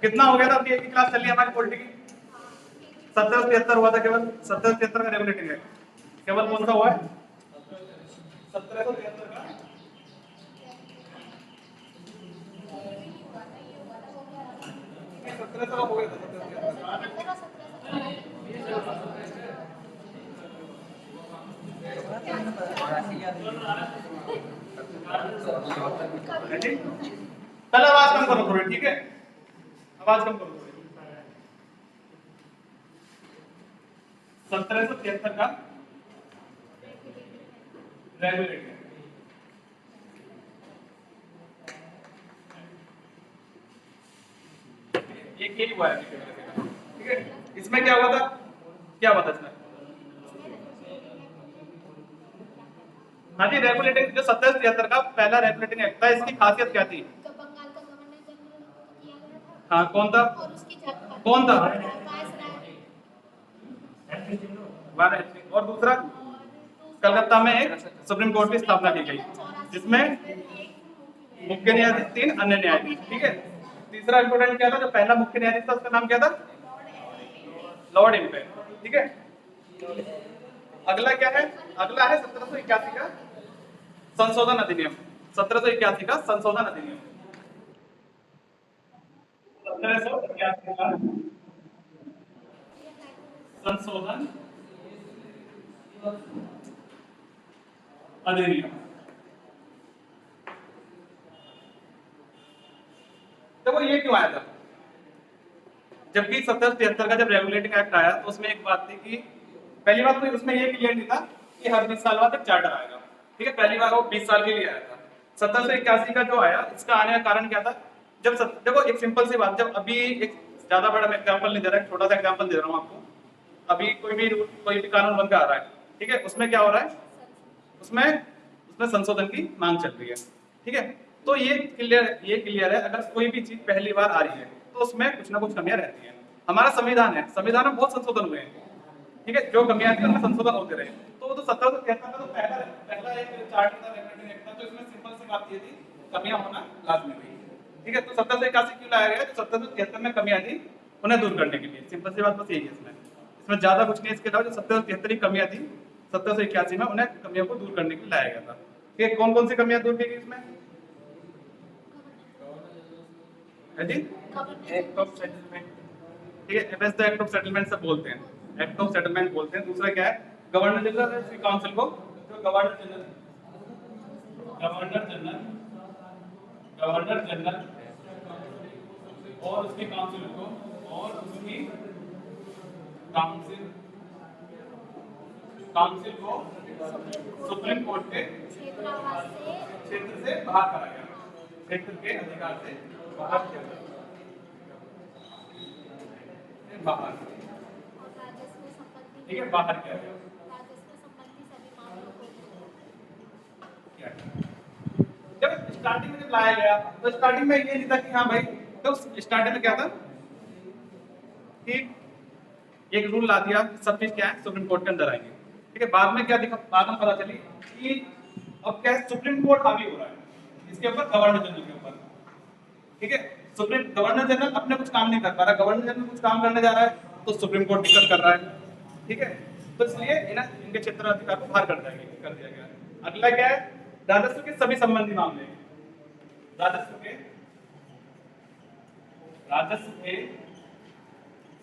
कितना हो गया था? अभी एक ही क्लास चल रही है हमारी पॉलिटी की। 1773 हुआ था केवल। 1773 का रेगुलेटिंग है केवल कौन सा हुआ है? 1773 का। हो गया था 1773। पहले आवाज कम करो थोड़ी, ठीक है? आवाज कम करो थोड़ी। 1773 का रेगुलेटिंग एक ही हुआ है, ठीक है? इसमें क्या हुआ था? क्या हुआ था इसमें? हाँ जी, रेगुलेटिंग जो 1773 का पहला रेगुलेटिंग एक्ट था, इसकी खासियत क्या थी? हाँ, कौन था? कौन था? और दूसरा, कलकत्ता में एक सुप्रीम कोर्ट की स्थापना की गई जिसमें मुख्य न्यायाधीश, 3 अन्य न्यायाधीश, ठीक है? तीसरा इंपोर्टेंट क्या था? जो पहला मुख्य न्यायाधीश था उसका नाम क्या था? लॉर्ड इम्पेयर, ठीक है? अगला क्या है? अगला है 1781 का संशोधन अधिनियम। 1781 का संशोधन अधिनियम। 1781 का संशोधन अधिनियम। देखो ये क्यों आया था? जबकि 1773 का जब रेगुलेटिंग एक्ट आया तो उसमें एक बात थी कि पहली बात तो उसमें ये क्लियर नहीं था कि हर 20 साल बाद एक चार्टर आएगा, ठीक है? पहली बार वो 20 साल के लिए आया था। 1781 का जो आया, इसका आने का कारण क्या था? देखो एक सिंपल सी बात, जब अभी एक ज्यादा बड़ा मैं एग्जांपल नहीं दे रहा, छोटा सा एग्जांपल दे रहा हूँ आपको। अभी कोई भी कानून बनकर आ रहा है, ठीक है? उसमें क्या हो रहा है? उसमें संशोधन की मांग चल रही है, ठीक है? तो ये क्लियर है, अगर कोई भी चीज पहली बार आ रही है तो उसमें कुछ ना कुछ कमियां रहती हैं। हमारा संविधान है, संविधान में बहुत संशोधन हुए हैं, ठीक है? जो कमियां थी उनमें संशोधन होते रहे। तो वो तो 1773 का तो पहला एक चार्टर था, रेगुलेटिंग एक्ट था, तो इसमें सिंपल सी बात ये थी, कमियां होना लाजमी थी, ठीक है? तो 1781 क्यों लाया गया? तो 1773 में कमियां थी, उन्हें दूर करने के लिए। सिंपल सी बात बस यही है इसमें ज्यादा कुछ नहीं। इसके अलावा जो 1773 की कमियां थी 1781 में, उन्हें कमियों को दूर करने के लिए लाया गया था। ठीक है? कौन कौन सी कमियां दूर की गई इसमें? जी, एक्ट ऑफ सेटलमेंट, ठीक है? MS the act of settlement सब बोलते हैं, एक्ट ऑफ सेटलमेंट बोलते हैं। दूसरा क्या है? गवर्नर जनरल है, उसकी काउंसिल को जो गवर्नर जनरल और उसकी काउंसिल को सुप्रीम कोर्ट के क्षेत्र से बाहर करा गया, क्षेत्र के अधिकार से बाहर किया गया, बाहर, ठीक है? बाहर किया गया। जब स्टार्टिंग में जब लाया गया तो स्टार्टिंग में ये नहीं था कि हाँ भाई, तो स्टार्टिंग में क्या था कि एक रूल ला दिया, सब चीज क्या है सुप्रीम कोर्ट के अंदर आएंगे, ठीक है? बाद में क्या दिखा? बाद में पता चली कि अब क्या है, सुप्रीम कोर्ट हावी हो रहा है इसके ऊपर, गवर्नर जनरल के ऊपर, ठीक है? गवर्नर जनरल अपने कुछ काम नहीं कर पा रहा, गवर्नर जनरल कुछ काम करने जा रहा है तो सुप्रीम कोर्ट दिक्कत कर रहा है, ठीक है? तो इसलिए इनके क्षेत्राधिकार को बाहर कर दिया गया। अगला क्या है? राजस्व के सभी संबंधी मामले, राजस्व के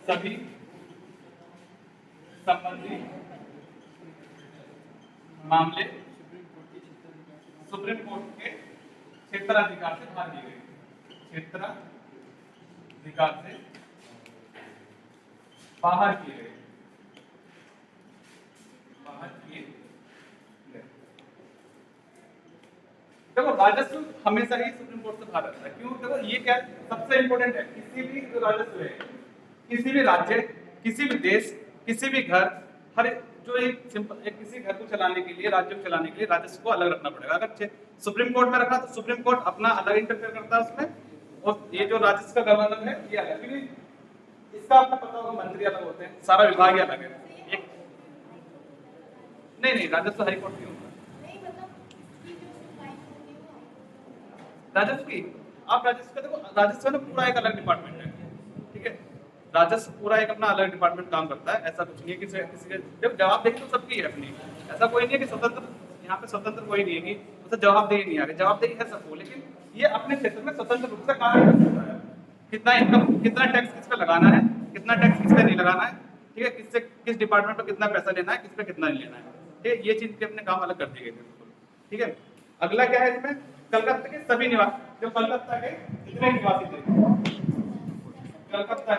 सभी संबंधी मामले सुप्रीम कोर्ट के क्षेत्राधिकार से बाहर किए गए, क्षेत्राधिकार से बाहर किए गए, देखो राजस्व हमेशा ही सुप्रीम कोर्ट से बाहर रहता है। क्यों? देखो ये क्या सबसे इंपॉर्टेंट है, किसी भी जो राजस्व है, किसी भी राज्य, किसी भी देश, किसी भी घर, हर जो एक सिंपल किसी घर को चलाने के लिए, राज्य को चलाने के लिए राजस्व को अलग रखना पड़ेगा। अगर सुप्रीम कोर्ट में रखा तो सुप्रीम कोर्ट अपना अलग इंटरफेयर करता है उसमें, और ये जो राजस्व का गवर्नर है ये अलग, क्योंकि इसका आपको पता होगा मंत्री अलग होते हैं, सारा विभाग ही अलग है। एक नहीं राजस्व हाई कोर्ट की होता है राजस्व की। आप राजस्व का देखो राजस्व ना पूरा एक अलग डिपार्टमेंट है, ठीक है। राजस्व पूरा एक अपना अलग डिपार्टमेंट काम करता है, ऐसा कुछ नहीं है कि किसी के जब जवाबदेही तो सबकी है अपनी, ऐसा कोई नहीं है कि स्वतंत्र, यहाँ पे स्वतंत्र कोई नहीं है कि उसे जवाबदेही नहीं आ रही, जवाबदेही है सबको, लेकिन ये अपने क्षेत्र में स्वतंत्र रूप से काम कर सकता है। कितना इनकम, कितना टैक्स किस पे लगाना है, कितना टैक्स किस पे नहीं लगाना है, ठीक है, किससे किस डिपार्टमेंट पे कितना पैसा लेना है, किस पे कितना नहीं लेना है, ठीक है, ये चीज के अपने काम अलग कर दिए गए थे, ठीक है। अगला क्या है इसमें, कलकत्ता के सभी निवासी, जो कलकत्ता के जितने निवासी थे, कलकत्ता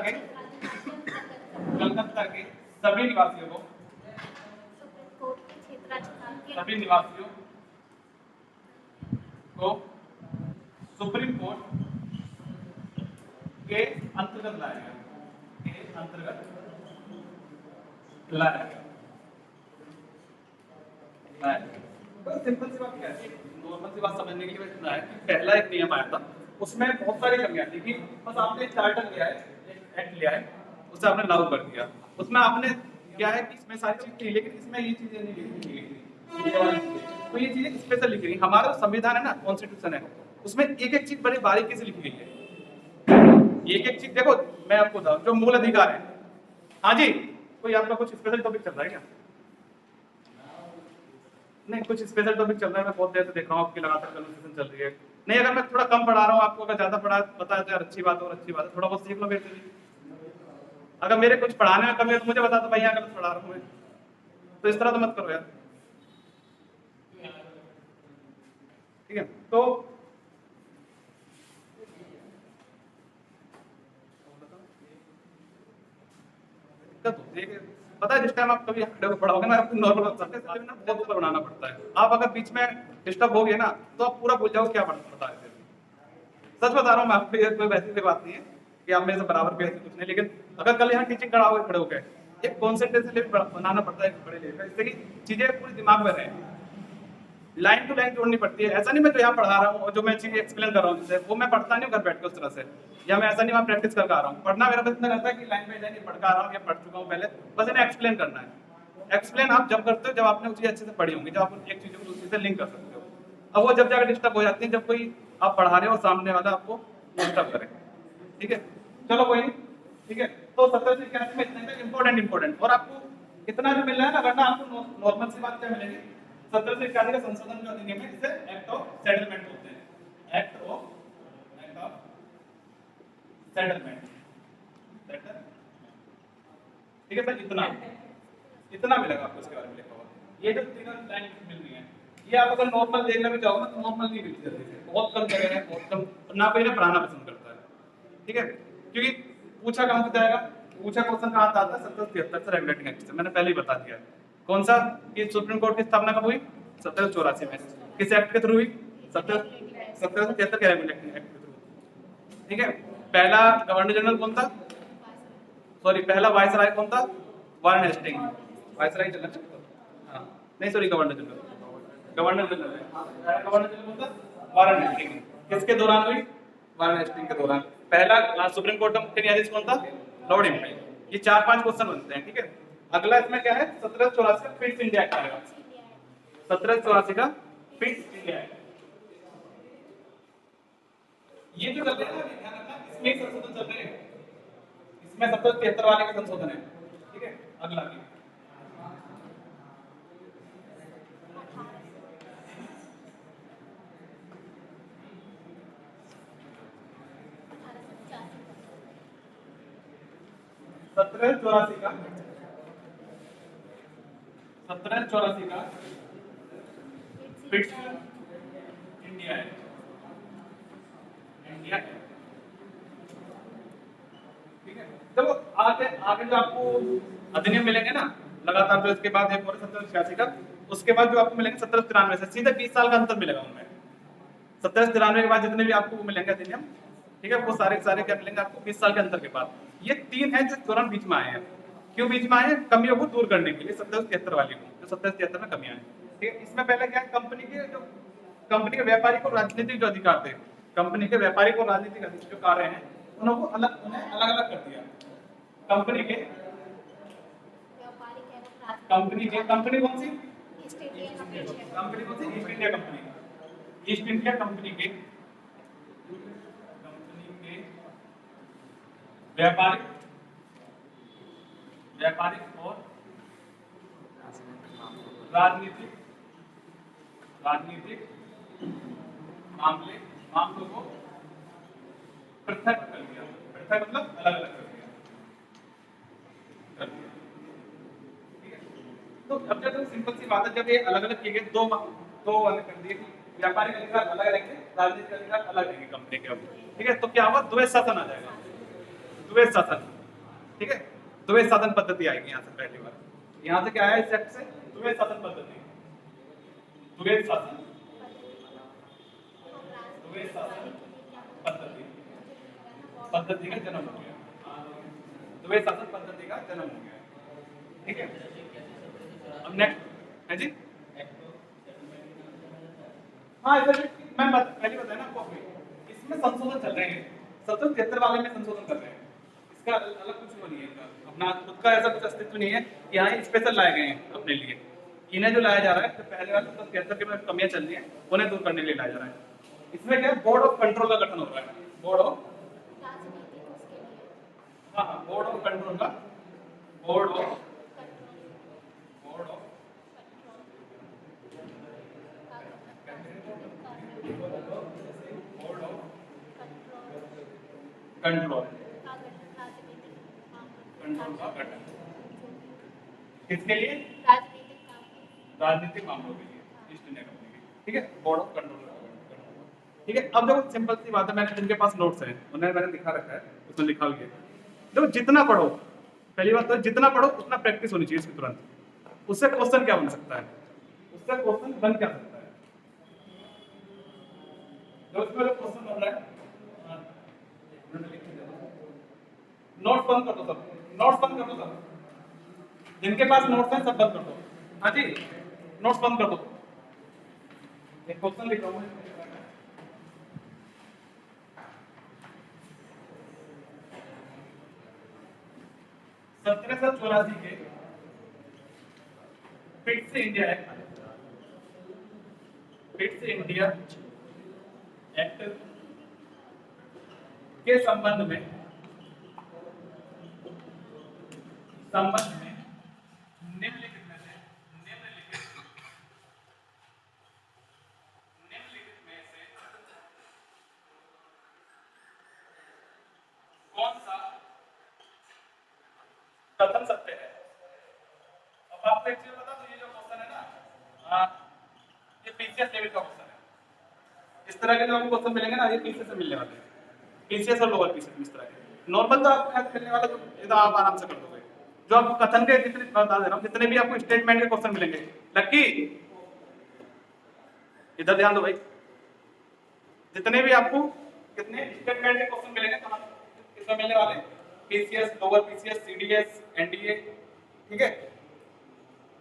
के सभी निवासियों को, सभी निवासियों को सुप्रीम कोर्ट के अंतर्गत लाया गया, के अंतर्गत लाया गया। तो सिंपल सी बात क्या है, नॉर्मल सी बात समझने के लिए इतना है कि पहला एक नियम आया था, उसमें बहुत सारी कमियां थी कि बस आपने चार्टर लिया है, एक एक्ट लिया है, उसे आपने लागू कर दिया, उसमें आपने क्या है कि इसमें सारी चीज थी, लेकिन इसमें ये चीजें नहीं लिखी गई थी, तो ये चीजें स्पेशल लिखी गई। हमारा संविधान है ना, कॉन्स्टिट्यूशन है, उसमें एक एक चीज बड़ी बारीकी से लिखी गई है, एक एक चीज देखो, मैं आपको बताऊं जो मूल अधिकार है। हाँ जी, कोई आपका कुछ स्पेशल टॉपिक चल रहा है क्या? नहीं, कुछ स्पेशल टॉपिक चल रहा है, मैं बहुत देर से देख रहा हूँ आपकी लगातार कन्वर्सेशन चल रही है। नहीं, अगर मैं थोड़ा कम पढ़ा रहा हूँ आपको, अगर ज्यादा पढ़ा बता तो यार अच्छी बात है, और अच्छी बात है, थोड़ा बहुत सीख लो मेरे से भी। अगर मेरे कुछ पढ़ाने में कमी है तो मुझे बता दो भाई, यहाँ गलत पढ़ा रहा हूँ मैं, तो इस तरह तो मत करो यार, ठीक है। तो पता है जिस टाइम आप कभी खड़े होकर पढ़ाओगे ना, आपको नॉर्मल ना बहुत ऊपर बनाना पड़ता है, आप अगर बीच में डिस्टर्ब हो गए ना तो आप पूरा भूल जाओ क्या बता रहे थे। सच बता रहा हूँ मैं आपको, ये कोई वैसी कोई बात नहीं है कि आप मेरे से बराबर पे ऐसे कुछ नहीं, लेकिन अगर कल यहाँ टीचिंग कराओगे खड़े होकर, एक कॉन्सेंट्रेशन लेवल बनाना पड़ता है बड़े लेवल पे, इससे कि चीजें पूरी दिमाग में रहे, लाइन टू लाइन जोड़नी पड़ती है। ऐसा नहीं मैं जो यहाँ पढ़ा रहा हूँ और जो मैं चीज एक्सप्लेन कर रहा हूँ जैसे वो मैं पढ़ता नहीं हूँ घर बैठ के उस तरह से, या मैं ऐसा नहीं वहाँ प्रैक्टिस करके आ रहा हूँ। पढ़ना मेरा बस इतना रहता है कि लाइन बाई लाइन पढ़ के आ रहा हूँ या पढ़ चुका हूँ पहले, बस इन्हें एक्सप्लेन करना है। एक्सप्लेन आप जब करते हो जब आपने वो चीज अच्छे से पढ़ी होंगी, जब आप एक चीज को दूसरी से लिंक कर सकते हो। अब वो जब जाकर डिस्टर्ब हो जाती है जब कोई आप पढ़ा रहे हो सामने वाला आपको डिस्टर्ब करे, ठीक है। चलो कोई नहीं, ठीक है। तो 1781 में इतना इंपॉर्टेंट और आपको इतना जो मिल रहा है ना, वरना आपको नॉर्मल सी बात क्या मिलेगी, 1781 का संशोधन जो अधिनियम है इसे एक्ट ऑफ सेटलमेंट बोलते हैं, एक्ट ऑफ सेटलमेंट, ठीक है सर। इतना मिलेगा आपको इसके बारे में लिखा हुआ। ये जो तीनों लाइन मिल रही है, ये आप अगर नॉर्मल देखने में जाओगे तो नॉर्मल नहीं मिलती जल्दी से, बहुत कम जगह है, बहुत कम, ना कोई इन्हें पढ़ाना पसंद करता है, ठीक है। क्योंकि पूछा कहाँ से जाएगा, पूछा क्वेश्चन कहाँ आता है, 1773 से रेगुलेटिंग एक्ट से, मैंने पहले ही बता दिया। कौन सा, कि सुप्रीम कोर्ट की स्थापना कब हुई, 1784 में, किस एक्ट के थ्रू हुई, 1773 के रेगुलेटिंग एक्ट के थ्रू, ठीक है। पहला गवर्नर जनरल कौन था, सॉरी पहला वाइसराय कौन था, वारेन हेस्टिंग, वाइसराय जनरल, हाँ नहीं सॉरी गवर्नर जनरल कौन था, वारेन हेस्टिंग। किसके दौरान हुई, वारेन हेस्टिंग के दौरान। पहला सुप्रीम कोर्ट का मुख्य न्यायाधीश कौन था, लॉर्ड इम्पी। ये 4-5 क्वेश्चन बनते हैं, ठीक है। अगला इसमें क्या है, 1784 का फिट्स इंडिया एक्ट आएगा, 1784 का फिट्स इंडिया एक्ट। ये जो चल रहे हैं ना, ध्यान रखना, इसमें संशोधन चल रहे हैं, इसमें 1773 वाले का संशोधन है, ठीक है। अगला की सत्रह चौरासी का फिट्स इंडिया है, इंडिया है, ठीक है। देखो आगे जो आपको अधिनियम मिलेंगे ना लगातार, जो इसके बाद एक और 1786 का, उसके बाद जो आपको मिलेंगे 1793 से, सीधे 20 साल का अंतर मिलेगा उनमें। 1793 के बाद जितने भी आपको मिलेंगे अधिनियम, ठीक है, वो सारे क्या मिलेंगे आपको 20 साल के अंतर के बाद। ये 3 हैं जो दौरान बीच में आए हैं। क्यों बीच में आए हैं, कमियों को दूर करने के लिए 1773 वाली को, जो 1773 में कमियां हैं, ठीक है। इसमें पहले क्या है, कंपनी के व्यापारिक और राजनीतिक जो अधिकार थे, कंपनी के व्यापारिक और राजनीतिक जो कार्य हैं उनको उन्हें अलग अलग कर दिया। कंपनी कौन सी, ईस्ट इंडिया कंपनी के व्यापारिक और राजनीतिक मामलों को पृथक कर दिया। पृथक मतलब अलग अलग कर दिया। ठीक है, तो अब जब सिंपल सी बात है, जब ये अलग अलग किए गए, दो अलग कर दिए, व्यापारिक अधिकार अलग रहेंगे, राजनीतिक अधिकार अलग रहेंगे कंपनी के। अब ठीक है, तो क्या होगा, द्वैध शासन आ जाएगा। द्वैध शासन, ठीक है, द्वैध शासन पद्धति आएगी यहाँ से पहली बार। यहाँ से क्या है इस एक्ट से, द्वैध शासन पद्धति। द्वैध शासन पद्धति का जन्म हो गया। द्वैध शासन पद्धति का जन्म हो गया। ठीक है, अब नेक्स्ट है जी। हाँ, ऐसा मैं पहले बताया ना आपको, इसमें संशोधन चल रहे हैं, 1773 वाले में संशोधन कर रहे हैं। इसका अलग कुछ नहीं है, अपना खुद का ऐसा कुछ अस्तित्व नहीं है कि यहाँ स्पेशल लाए गए हैं अपने लिए। इन्हें जो लाया जा रहा है, तो पहले वाले 1773 के में कमियां चल रही हैं, उन्हें दूर करने के लिए लाया जा रहा है। इसमें क्या है, बोर्ड ऑफ कंट्रोल का गठन हो रहा है। बोर्ड ऑफ, हाँ हाँ, बोर्ड ऑफ कंट्रोल का, बोर्ड ऑफ कंट्रोल का गठन, किसके लिए, राजनीतिक मामलों के लिए, ईस्ट इंडिया कंपनी के। ठीक है, बोर्ड ऑफ कंट्रोल का गठन। ठीक है, अब देखो सिंपल सी बात है, मैंने जिनके पास नोट्स हैं उन्हें मैंने दिखा रखा है, उसमें लिखा हुआ है। देखो जितना पढ़ो, पहली बात तो जितना पढ़ो उतना प्रैक्टिस होनी चाहिए इसकी तुरंत। उससे क्वेश्चन क्या बन सकता है, उससे क्वेश्चन बन क्या सकता है, जो उसमें क्वेश्चन बन रहा है, नोट्स बंद कर दो सब, नोट्स बंद कर दो सब, जिनके पास नोट्स हैं सब बंद कर दो। हाँ जी, नोट्स बंद कर दो। एक क्वेश्चन लिख रहा हूँ, 1784 के फिट से इंडिया एक्ट, फिट से इंडिया एक्ट के संबंध में निम्नलिखित में से कौन सा कथन सत्य है। अब आपको एक चीज बता दो, ये जो क्वेश्चन है ना, ये पीसीएस लेवल का क्वेश्चन है। इस तरह के जो आपको क्वेश्चन मिलेंगे ना, ये पीसीएस से मिलने वाले हैं, पीसीएस और लोअर पीसीएस इस तरह के। नॉर्मल तो आपको यहाँ मिलने वाला, तो ये तो आप आराम से कर दोगे। जो आपको कथन के जितने बता दे रहा हूँ, जितने भी आपको स्टेटमेंट के क्वेश्चन मिलेंगे, लक्की इधर ध्यान दो भाई, जितने भी आपको कितने स्टेटमेंट के क्वेश्चन मिलेंगे तो किसमें मिलने वाले, PCS, lower PCS, CDS, NDA, ठीक है,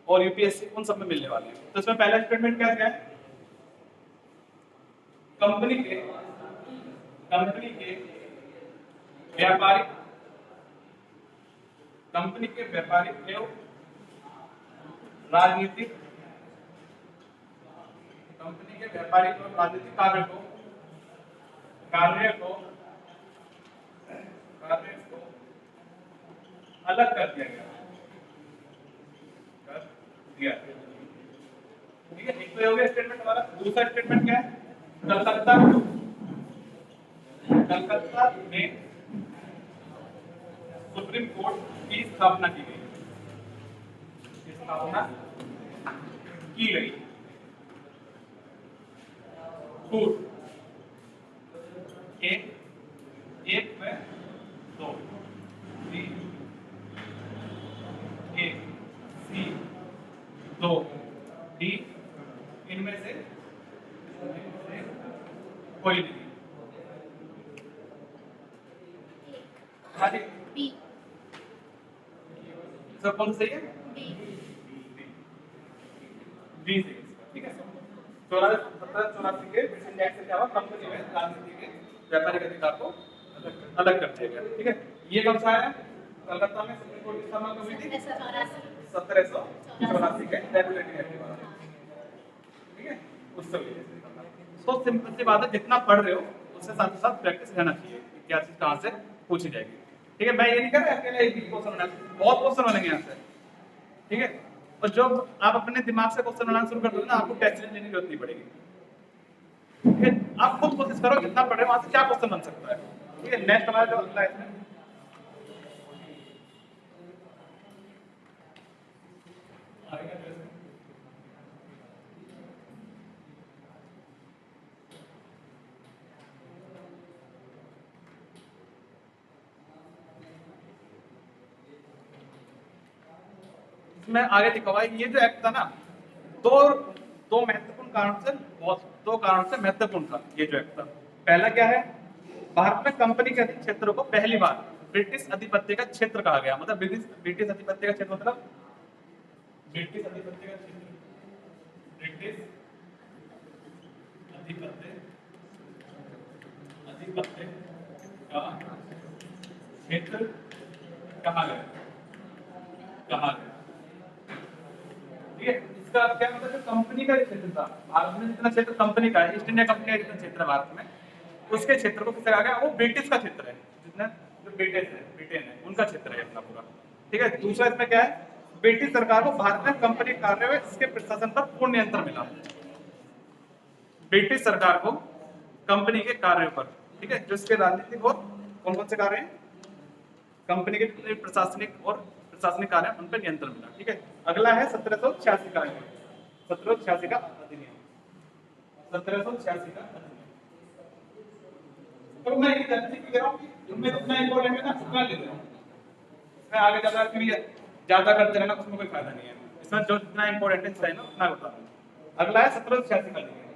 और यूपीएससी, उन सब में मिलने वाले हैं। तो इसमें पहला स्टेटमेंट क्या है, कंपनी के व्यापारिक एवं राजनीतिक कार्य को अलग कर दिया गया। ठीक है, एक तो हो गया स्टेटमेंट हमारा। दूसरा स्टेटमेंट क्या है, कलकत्ता में सुप्रीम कोर्ट की स्थापना की गई। छूट एक व दो, एक सी दो डी, इनमें से कोई नहीं। बी सब कौन सही है, बी से, ठीक है। 1784 के ब्रिटिश इंडिया एक्ट से क्या हुआ, कंपनी में राजनीति के व्यापारिक अधिकार को अलग कर दिया गया। ठीक है, ये कब से आया, कलकत्ता में सुप्रीम कोर्ट की स्थापना कब हुई थी, 1784 के रेगुलेटिंग एक्ट के बाद। ठीक है, उस समय तो सिंपल सी बात है, जितना पढ़ रहे हो उससे साथ साथ प्रैक्टिस रहना चाहिए, क्या चीज कहां से पूछी जाएगी। ठीक है, मैं ये नहीं कर रहा अकेले एक क्वेश्चन बनाना, बहुत क्वेश्चन बनेंगे यहाँ से। ठीक है, और जब आप अपने दिमाग से क्वेश्चन बनाना शुरू कर दोगे ना, आपको टेस्ट लेने की जरूरत नहीं पड़ेगी। ठीक है, आप खुद कोशिश करो जितना पढ़े वहां से क्या क्वेश्चन बन सकता है। ठीक है, नेक्स्ट हमारा जो अगला है इसमें इसमें आगे लिखा हुआ है, ये जो एक्ट था ना, दो दो महत्वपूर्ण कारण से, दो कारणों से महत्वपूर्ण था ये जो एक्ट था। पहला क्या है, भारत में कंपनी के अधीन क्षेत्रों को पहली बार ब्रिटिश अधिपत्य का क्षेत्र कहा गया। मतलब ब्रिटिश अधिपत्य का क्षेत्र मतलब ब्रिटिश अधिपत्य का क्षेत्र, ब्रिटिश अधिपत्य अधिपत्य का क्षेत्र कहा गया, कहा गया। ठीक है, इसका क्या मतलब है, कंपनी का क्षेत्र था भारत में, जितना क्षेत्र कंपनी का है, ईस्ट इंडिया कंपनी का जितना क्षेत्र है भारत में, उसके क्षेत्र को किससे कहा गया, वो ब्रिटिश का क्षेत्र है, जितना जो ब्रिटेन है उनका क्षेत्र है अपना पूरा। ठीक है, दूसरा इसमें क्या है, ब्रिटिश सरकार को भारत में कंपनी कार्य में इसके प्रशासन पर पूर्ण नियंत्रण मिला। ब्रिटिश सरकार को कंपनी के कार्यों पर, ठीक है, जो इसके राजनीतिक और कौन कौन से कार्य हैं, कंपनी के प्रशासनिक कार्य उन पर नियंत्रण मिला। ठीक है, अगला है 1786 का, 1786 का अधिनियम, 1786 का अधिनियम। तो मैं ये जानती कह रहा हूँ कि इनमें जितना इंपॉर्टेंट है ना उतना ले रहा हूँ, इसमें आगे ज्यादा करते रहना उसमें कोई फायदा नहीं है। इसमें जो जितना इंपॉर्टेंट है ना उतना बता दूँ। अगला है 1786 का अधिनियम,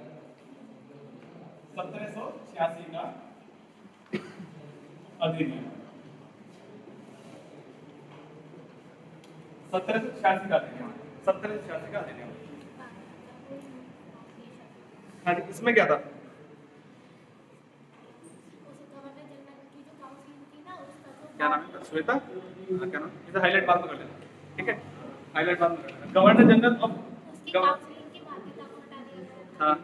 1786 का अधिनियम, 1786 का अधिनियम, 1786 का अधिनियम। हाँ जी, इसमें क्या था, क्या नाम है श्वेता, क्या नाम, इसे हाईलाइट बाद में कर लेना। ठीक है, हाईलाइट बाद में कर लेना। गवर्नर जनरल ऑफ हाँ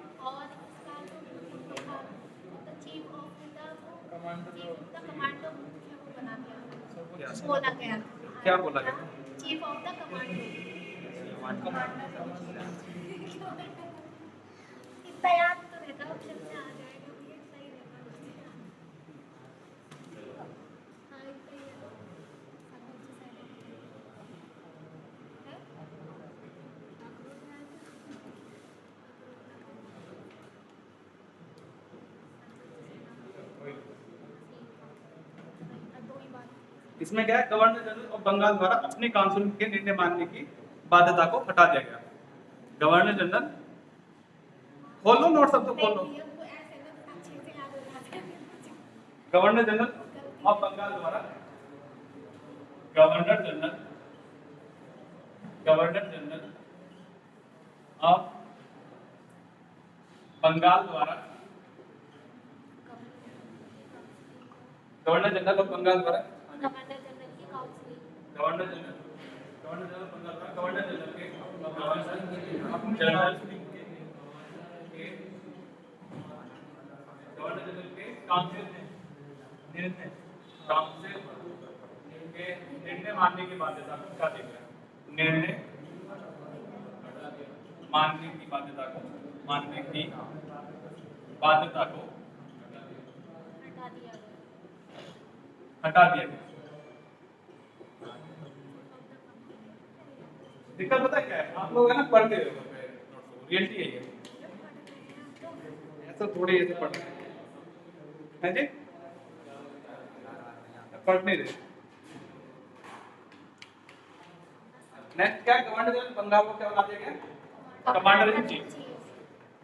बोला गया, क्या बोला गया, चीफ ऑफ द कमांडो, इतना याद तो रहता ऑप्शन में आ जाएगा, ये सही रहता। हाँ इतना ही है, इसमें क्या है, गवर्नर जनरल ऑफ बंगाल द्वारा अपने काउंसिल के निर्णय मानने की बाध्यता को हटा दिया गया। गवर्नर जनरल, खोलो नोट सब तो खोलो। गवर्नर जनरल ऑफ बंगाल द्वारा, गवर्नर जनरल ऑफ बंगाल द्वारा, गवर्नर जनरल ऑफ बंगाल द्वारा, गवर्नर जनरल की council, governor general of Bengal द्वारा, गवर्नर जनरल के काउंसिल के निर्णय मानने की बाध्यता को हटा दिया गया। निर्णय मानने की बाध्यता को, मानने की बाध्यता को हटा दिया गया। दिक्कत पता है क्या है, आप लोग है ना पढ़ते हो, रियलिटी है ये, ऐसा थोड़ी ऐसे पढ़ रहे हैं जी, पढ़ नहीं रहे। नेक्स्ट क्या, गवर्नर जनरल बंगाल को क्या बना दिया गया, commander in chief.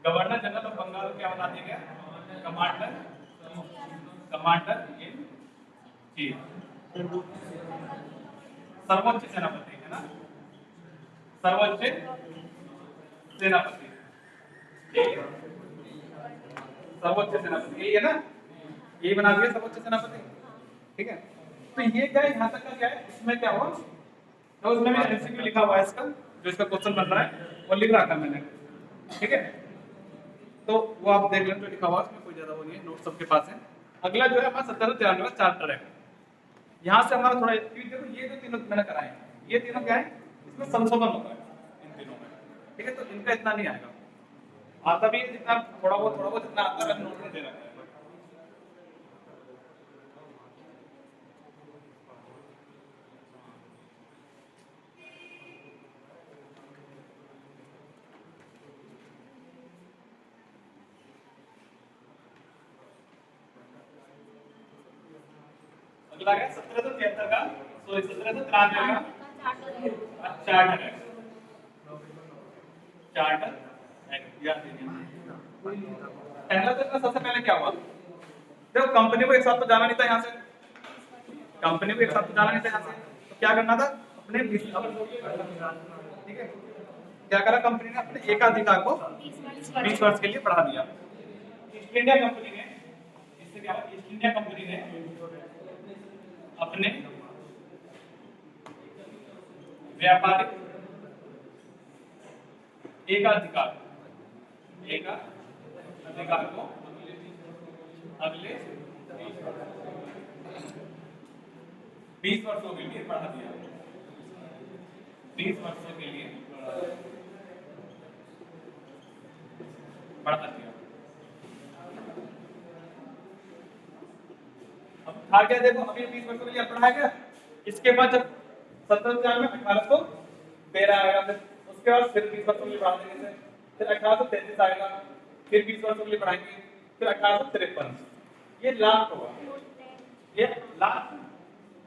Governor general of Bengal को क्या बना दिया गया, कमांडर इन चीफ। सर्वोच्च सेनापति है ना, सर्वोच्च सेनापति, सर्वोच्च सेनापति यही है ना, यही बना दिया सर्वोच्च सेनापति। ठीक है, तो ये क्या है, यहाँ तक का क्या है, इसमें क्या हुआ, तो उसमें भी एमसीक्यू लिखा हुआ है इसका, जो इसका क्वेश्चन बन रहा है वो लिख रहा था मैंने। ठीक है, तो वो आप देख लें जो लिखा हुआ है, उसमें कोई ज्यादा वो नहीं है, नोट सबके पास है। अगला जो है हमारा 1793 चार्टर है, यहाँ से हमारा थोड़ा देखो, ये जो तीनों मैंने कराए हैं, ये तीनों क्या है, इसमें संशोधन होता है इन तीनों में, ठीक है। तो इनका इतना नहीं आएगा, आता भी है जितना थोड़ा बहुत जितना आता है नोट में दे रखा है। अगला है 1773 का, सॉरी 1793 का चार्टर एक्ट, चार्टर एक्ट याद कीजिए। पहला तो सबसे पहले क्या हुआ, देखो कंपनी को एक साथ तो जाना नहीं था यहाँ से, कंपनी को एक साथ तो जाना नहीं था यहाँ से, तो क्या करना था अपने, ठीक है, क्या करा कंपनी ने, अपने एकाधिकार को 20 वर्ष के लिए बढ़ा दिया। ईस्ट इंडिया कंपनी ने, इससे क्या हुआ, ईस्ट इंडिया कंपनी ने अपने व्यापारिक एकाधिकार को अगले 20 वर्षों के लिए बढ़ा दिया, 20 वर्षों के लिए बढ़ा दिया। अब था क्या, देखो अभी 20 वर्षों के लिए बढ़ाया गया, इसके बाद जब 1793 में 1813 आएगा, फिर उसके बाद फिर 20 वर्षों के लिए बढ़ा देंगे, फिर 1833 आएगा, फिर 20 वर्षों के लिए बढ़ाएंगे, फिर 1853, ये लास्ट होगा, ये लास्ट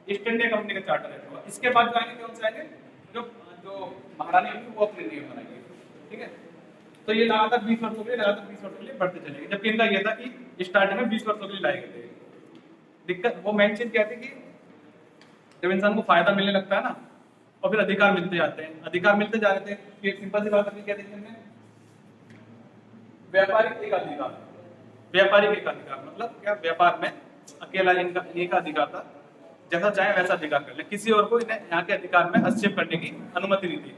ईस्ट इंडिया कंपनी का चार्टर एक्ट होगा। इसके बाद जो आएंगे कौन से आएंगे, जो जो महारानी होंगी वो अपने नियम बनाएंगे, ठीक है। तो ये लगातार 20 वर्षों के लिए, लगातार 20 वर्षों के लिए बढ़ते चलेंगे, जबकि इनका ये था कि स्टार्टिंग में 20 वर्षों के लिए लाए गए थे। दिक्कत वो मेन चीज क्या थी कि जब इंसान को फायदा मिलने लगता है ना, और फिर अधिकार मिलते जाते हैं, अधिकार मिलते जा रहे थे, कि एक सिंपल सी बात अपनी क्या देखते हैं, व्यापारिक एकाधिकार, व्यापारिक एकाधिकार मतलब क्या, व्यापार में अकेला इनका एक अधिकार था, जैसा चाहे वैसा अधिकार कर ले, किसी और को यहाँ के अधिकार में हस्तक्षेप करने की अनुमति नहीं थी,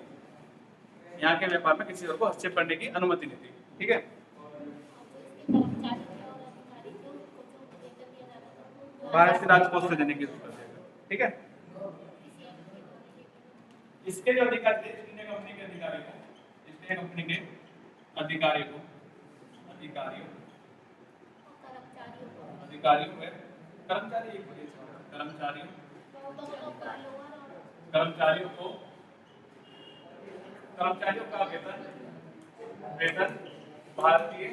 यहाँ के व्यापार में किसी और को हस्तक्षेप करने की अनुमति नहीं थी, ठीक है। भारतीय राजकोष से देने की जरूरत है, ठीक है। इसके जो अधिकारी थे, ईस्ट इंडिया कंपनी के अधिकारी को, ईस्ट इंडिया कंपनी के अधिकारियों को कर्मचारी कर्मचारियों का वेतन भारतीय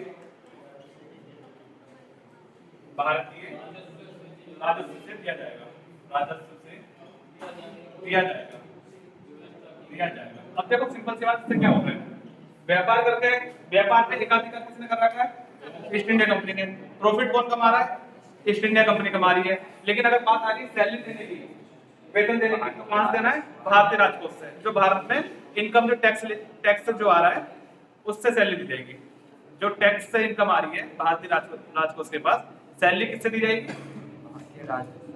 राजस्व से दिया जाएगा, राजस्व से दिया जाएगा। अब देखो सिंपल सी बात, इससे क्या होता है, व्यापार करके, व्यापार पे एकाधिकार किसने कर रखा है, ईस्ट इंडिया कंपनी ने। प्रॉफिट कौन कमा रहा है, ईस्ट इंडिया कंपनी कमा रही है। लेकिन अगर बात आ रही है सैलरी देने की, वेतन देने की, तो कहां से देना है, भारतीय राजकोष से, जो भारत में इनकम जो टैक्स जो आ रहा है उससे सैलरी दी जाएगी। जो टैक्स से इनकम आ रही है भारतीय राजकोष के पास, सैलरी किससे दी जाएगी,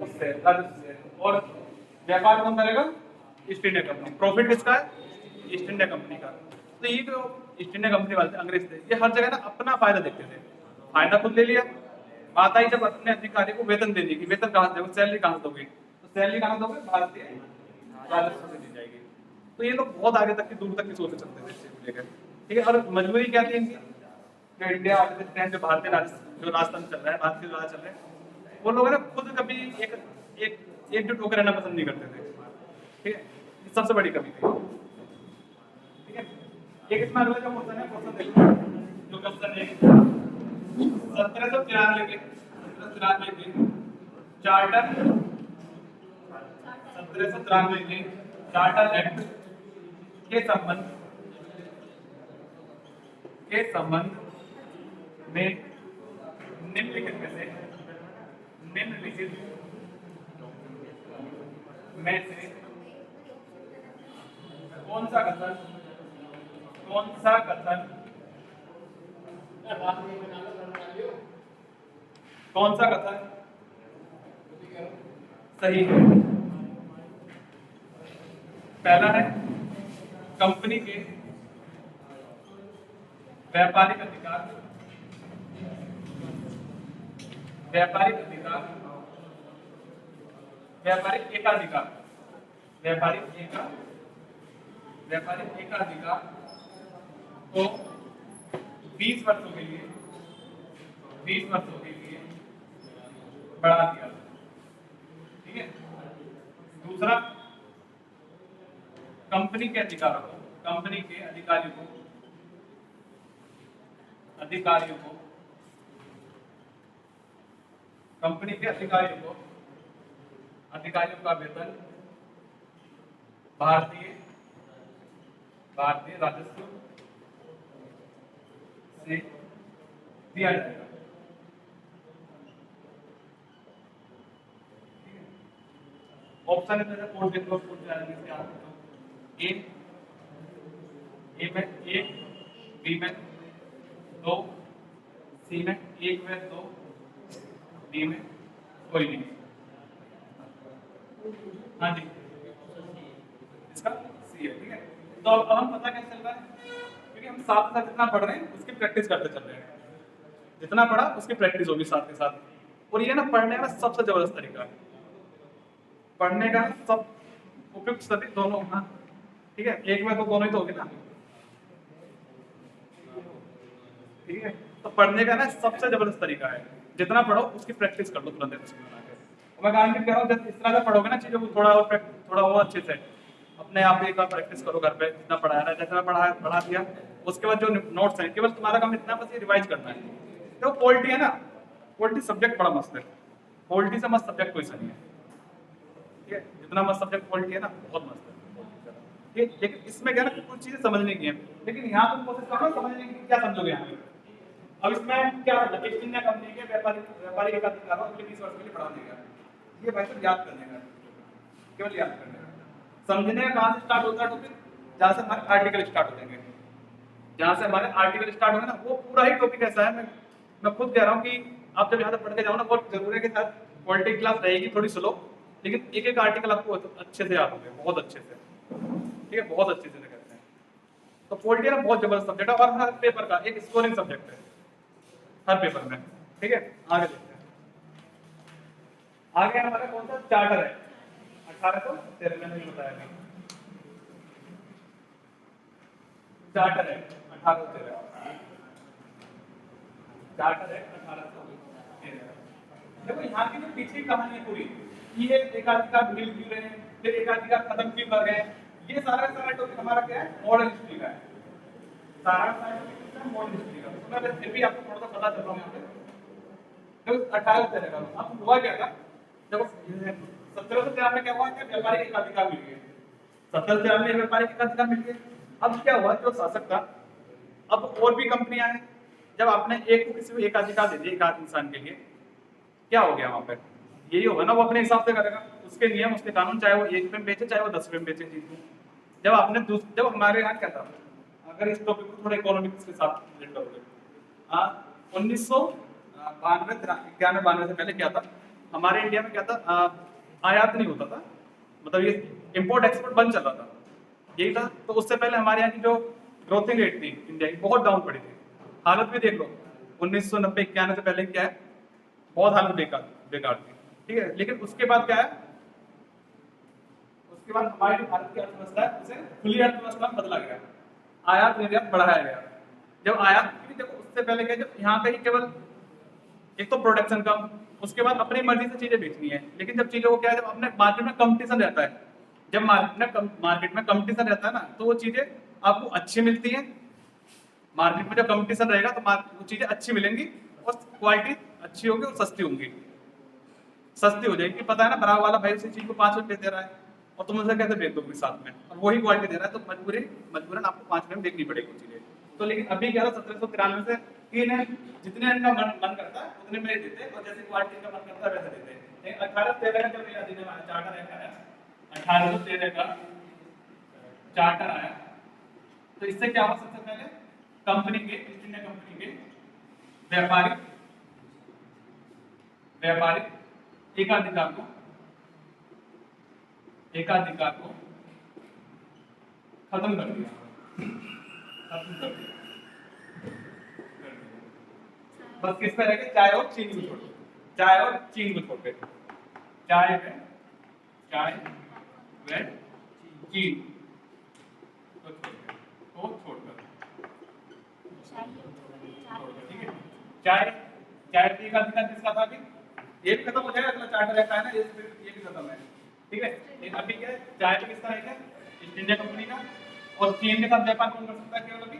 उससे, राजस्व से। और व्यापार कौन करेगा, ईस्ट इंडिया कंपनी। प्रॉफिट किसका है, ईस्ट इंडिया कंपनी का। तो ये जो ईस्ट इंडिया कंपनी वाले अंग्रेज थे, ये हर जगह ना अपना फायदा देखते थे, फायदा खुद ले लिया। बात आई जब अपने अधिकारी को वेतन देने की, वेतन कहां से दोगे, सैलरी कहां से दोगे, तो सैलरी कहां दोगे, भारतीय राजस्व से दी जाएगी। तो ये लोग बहुत आगे तक की, दूर तक की सोच चलते थे इस चीज को लेकर, ठीक है। और मजबूरी क्या थी इनकी, जो इंडिया वाले टाइम जो भारतीय जो राजतंत्र चल रहा है, भारतीय राज चल रहे हैं, वो लोग ना खुद कभी एकजुट होकर रहना पसंद नहीं करते थे, ठीक है। सबसे बड़ी कमी थी, ठीक है। एक इसमें अगला जो क्वेश्चन है, क्वेश्चन देखो, जो क्वेश्चन है 1793 के चार्टर, 1793 के चार्टर एक्ट के संबंध में निम्नलिखित में से कौन सा कथन सही है। पहला है कंपनी के व्यापारिक अधिकार व्यापारिक एकाधिकार, व्यापारिक एकाधिकार को 20 वर्षों के लिए, 20 वर्षों के लिए बढ़ा दिया। ठीक है। दूसरा, कंपनी के अधिकारों को, कंपनी के अधिकारियों को, कंपनी के अधिकारियों का वेतन भारतीय राजस्व से दिया जाएगा। ऑप्शन है कोड देख लो, कोड जाएंगे इसके आगे तो ए में 1, बी में 2, सी में 1 में 2, डी में कोई नहीं। हाँ जी, इसका सी है। ठीक है, तो अब हम पता कैसे चल रहा है, क्योंकि हम साथ साथ जितना पढ़ रहे हैं उसकी प्रैक्टिस करते चल रहे हैं। जितना पढ़ा उसकी प्रैक्टिस होगी साथ के साथ। और ये ना पढ़ने का सबसे जबरदस्त तरीका है, पढ़ने का सब उपयुक्त सभी दोनों। हाँ ठीक है, एक में तो दोनों ही तो होगी ना। ठीक है, तो पढ़ने का ना सबसे जबरदस्त तरीका है, जितना पढ़ो उसकी प्रैक्टिस कर लो तुरंत बना के। मैं गारंटी कह रहा हूँ, जब इस तरह से पढ़ोगे ना चीजों को थोड़ा और अच्छे से अपने आप एक बार प्रैक्टिस करो घर पे, जितना पढ़ाया ना, जैसे मैं पढ़ा दिया, उसके बाद जो नोट्स हैं केवल तुम्हारा काम इतना बस ये रिवाइज करना है। तो पॉलिटी है ना, पॉलिटी सब्जेक्ट बड़ा मस्त है, पॉलिटी से मस्त सब्जेक्ट कोई सा नहीं है। ठीक है, जितना मस्त सब्जेक्ट पॉलिटी है ना, बहुत मस्त है। ठीक, लेकिन इसमें क्या ना कुछ चीजें समझने की है, लेकिन यहाँ तुम कोशिश करो समझने की, क्या समझोगे यहाँ पे। अब इसमें क्या मतलब ईस्ट इंडिया कंपनी के व्यापारिक एकाधिकार अगले 20 वर्ष के लिए बढ़ा देगा। ये भाई तो याद करने का, केवल याद करने का। समझने का कहाँ से स्टार्ट होता है टॉपिक, जहाँ से हमारे आर्टिकल स्टार्ट होते हैं। जहाँ से हमारे आर्टिकल स्टार्ट होंगे ना, वो पूरा ही टॉपिक ऐसा है। मैं खुद कह रहा हूँ कि आप जब यहाँ से पढ़ के जाओ ना, बहुत जरूरी है कि साथ पॉलिटिकल क्लास रहेगी थोड़ी स्लो, लेकिन एक एक आर्टिकल आपको अच्छे से याद होंगे, बहुत अच्छे से। ठीक है, बहुत अच्छे से कहते हैं। तो पॉलिटी ना बहुत जबरदस्त सब्जेक्ट है, और हर पेपर का एक स्कोरिंग सब्जेक्ट है हर पेपर में। ठीक है, आगे देखते हैं। आगे हमारा कौन सा चार्टर है, 1813 में नहीं बताया था। चार्टर है 1813, चार्टर है 1813। देखो यहाँ की जो पीछे कहानी है पूरी, ये एकाधिकार मिल क्यों रहे हैं, फिर एकाधिकार खत्म क्यों कर गए हैं, ये सारा टॉपिक हमारा क्या है, मॉडर्न हिस्ट्री का है। सारा मॉडर्न हिस्ट्री का, तो मैं फिर भी आपको थोड़ा सा पता चल रहा हूँ यहाँ पे। तो 1813 का अब हुआ क्या था, देखो 1713 में क्या हुआ कि व्यापारिक एकाधिकार मिल गए, 1713 में व्यापारिक एकाधिकार मिल गए। अब क्या हुआ, जो शासक था, अब और भी कंपनियां हैं, जब आपने एक को किसी को एकाधिकार दे दिया एक आध इंसान के लिए, क्या हो गया वहां पे, यही होगा ना, वो अपने हिसाब से करेगा, उसके नियम उसके कानून, चाहे वो 1 रुपये में बेचे चाहे वो 10 रुपये में बेचे चीज को। जब हमारे यहाँ क्या था, अगर इस टॉपिक को थोड़ा इकोनॉमिक्स के साथ रिलेट करोगे, 1992 से पहले क्या था हमारे इंडिया में, क्या था, आयात नहीं होता था, मतलब ये इंपोर्ट एक्सपोर्ट बंद चल रहा था, यही था। तो उससे पहले हमारे यहाँ की जो ग्रोथिंग रेट थी इंडिया की, बहुत डाउन पड़ी थी। हालत भी देख लो, 1990-91 से पहले क्या है, बहुत हालत बेकार थी। ठीक है, लेकिन उसके बाद क्या है, उसके बाद हमारी जो भारत की अर्थव्यवस्था है उसे खुली अर्थव्यवस्था में बदला गया, आयात निर्यात बढ़ाया गया। जब आयात, देखो उससे पहले क्या, जब यहाँ का ही केवल एक तो प्रोडक्शन कम, उसके बाद अपनी मर्जी से चीजें बेचनी है, लेकिन जब चीजों को क्या है, जब अपने मार्केट में कंपटीशन रहता है, जब मार्केट में कंपटीशन रहता है ना, तो वो चीजें आपको अच्छी मिलती हैं। मार्केट में जब कंपटीशन रहेगा तो वो चीजें अच्छी मिलेंगी और क्वालिटी अच्छी होगी और सस्ती होंगी, सस्ती हो जाएगी। पता है ना, बराबर वाला भाई उसी चीज को 5 रुपये दे रहा है और तुम उसे कैसे बेच दोगे साथ में, और वही क्वालिटी दे रहा है, तो मजबूरन आपको 5 रुपये में देखनी पड़ेगी चीजें। तो लेकिन अभी क्या था, 1793 से इन्हें जितने इनका मन करता है उतने में देते, और जैसे क्वालिटी का मन करता है वैसे देते। लेकिन 1813 का जब नया अधिनियम आया, चार्टर एक्ट आया, 1813 का चार्टर आया, तो इससे क्या हुआ, सबसे पहले कंपनी के, ईस्ट इंडिया कंपनी के व्यापारिक एकाधिकार को खत्म कर दिया, बस किस पे रह गए, चाय और चीनी को छोड़ के, चाय में चाय व चीन को छोड़कर, ठीक है। चाय चाय पी का अधिकार किसका था? अभी ये भी खत्म हो जाएगा, अगला चार्टर एक्ट है ना, ये भी खत्म है, ठीक है। अभी क्या है, चाय पे किसका है? ईस्ट इंडिया कंपनी का। और चीन के साथ व्यापार कौन कर सकता है केवल? अभी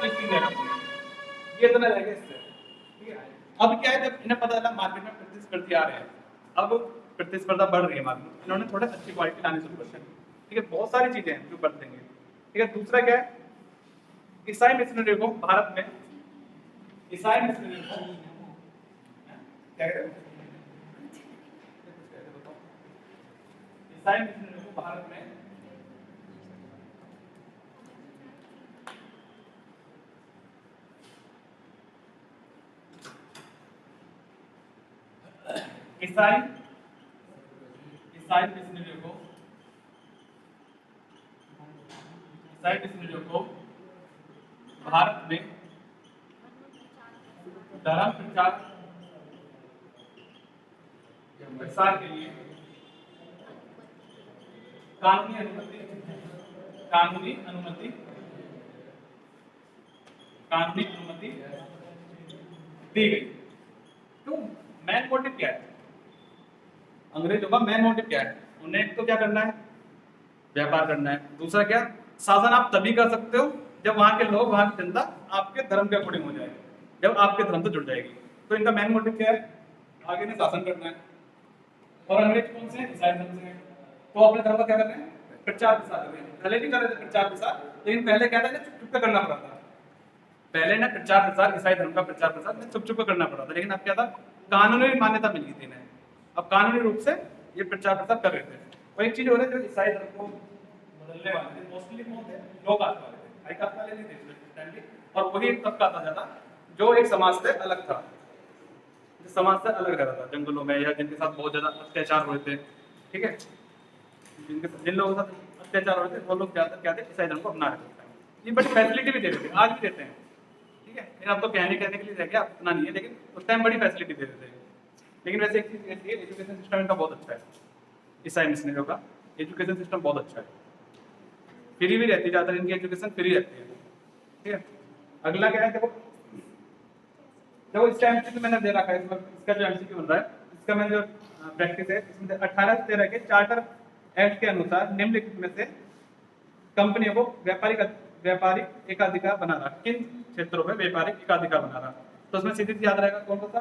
ईस्ट इंडिया कंपनी। ये तो नहीं रहेगा इससे, ठीक है। अब क्या है, जब इन्हें पता चला मार्केट में प्रतिस्पर्धी आ रहे हैं, अब प्रतिस्पर्धा बढ़ रही है मार्केट में, इन्होंने थोड़े अच्छी क्वालिटी लानी शुरू कर दी, ठीक है। बहुत सारी चीजें हैं जो बढ़ देंगे, ठीक है। दूसरा क्या है, ईसाई मिशनरी को भारत में, ईसाई मिशनरी को क्या कहते हैं? ईसाई मिशनरी को भारत में ईसाई मिशनरियों को भारत में धर्म प्रसार के लिए कानूनी अनुमति दी गई। तो मेन मोटिव क्या है? अंग्रेजों का मेन मोटिव क्या है? उन्हें एक तो क्या करना है, व्यापार करना है। दूसरा क्या, शासन आप तभी कर सकते हो जब वहां के लोग, वहां की जनता आपके धर्म के अकॉर्डिंग हो जाएगी, जब आपके धर्म से जुड़ जाएगी। तो इनका मेन मोटिव क्या है? आगे ने शासन करना है। और अंग्रेज कौन से हैं? ईसाई धर्म से हैं। तो अपने धर्म का क्या कर रहे हैं? प्रचार प्रसार कर रहे हैं। पहले भी कर रहे थे प्रचार प्रसार, लेकिन पहले क्या था, चुप चुप करना पड़ा था। पहले ना प्रचार प्रसार, ईसाई धर्म का प्रचार प्रसार चुप चुप करना पड़ा था, लेकिन अब क्या था, कानूनी मान्यता मिल गई थी इन्हें। अब कानूनी रूप से ये प्रचार प्रसार कर रहे थे। और एक चीज हो रही है, जो ईसाई धर्म को बदलने वाले थे मोस्टली कौन थे? लो कास्ट वाले थे, हाई कास्ट वाले नहीं थे। और वही एक तबका था ज्यादा जो एक समाज से अलग था, जो समाज से अलग रहता था जंगलों में, या जिनके साथ बहुत ज्यादा अत्याचार हुए थे, ठीक है। जिन लोगों के साथ अत्याचार हो रहे थे वो लोग ज्यादा क्या थे, ईसाई धर्म को अपना रहे थे। ये बड़ी फैसिलिटी भी दे रहे थे, आज भी देते हैं, ठीक है। लेकिन अब तो कहने के लिए रह गया, उतना नहीं है, लेकिन उस टाइम बड़ी फैसिलिटी दे रहे थे। लेकिन वैसे एक चीज ऐसी है, एजुकेशन सिस्टम इनका बहुत अच्छा है, ईसाई मिशनरियों का एजुकेशन सिस्टम बहुत अच्छा है। फ्री भी रहती है, ज्यादातर इनकी एजुकेशन फ्री रहती है, ठीक है। अगला क्या है, देखो देखो इसका एमसीक्यू मैंने दे रखा है, इसका जो एमसीक्यू बन रहा है, इसका मैंने जो प्रैक्टिस है, इसमें 1813 के चार्टर एक्ट के अनुसार निम्नलिखित में से कंपनियों को व्यापारिक एकाधिकार बना रहा, किन क्षेत्रों में व्यापारिक एकाधिकार बना रहा? तो उसमें सीधी सी याद रहेगा कौन सा था,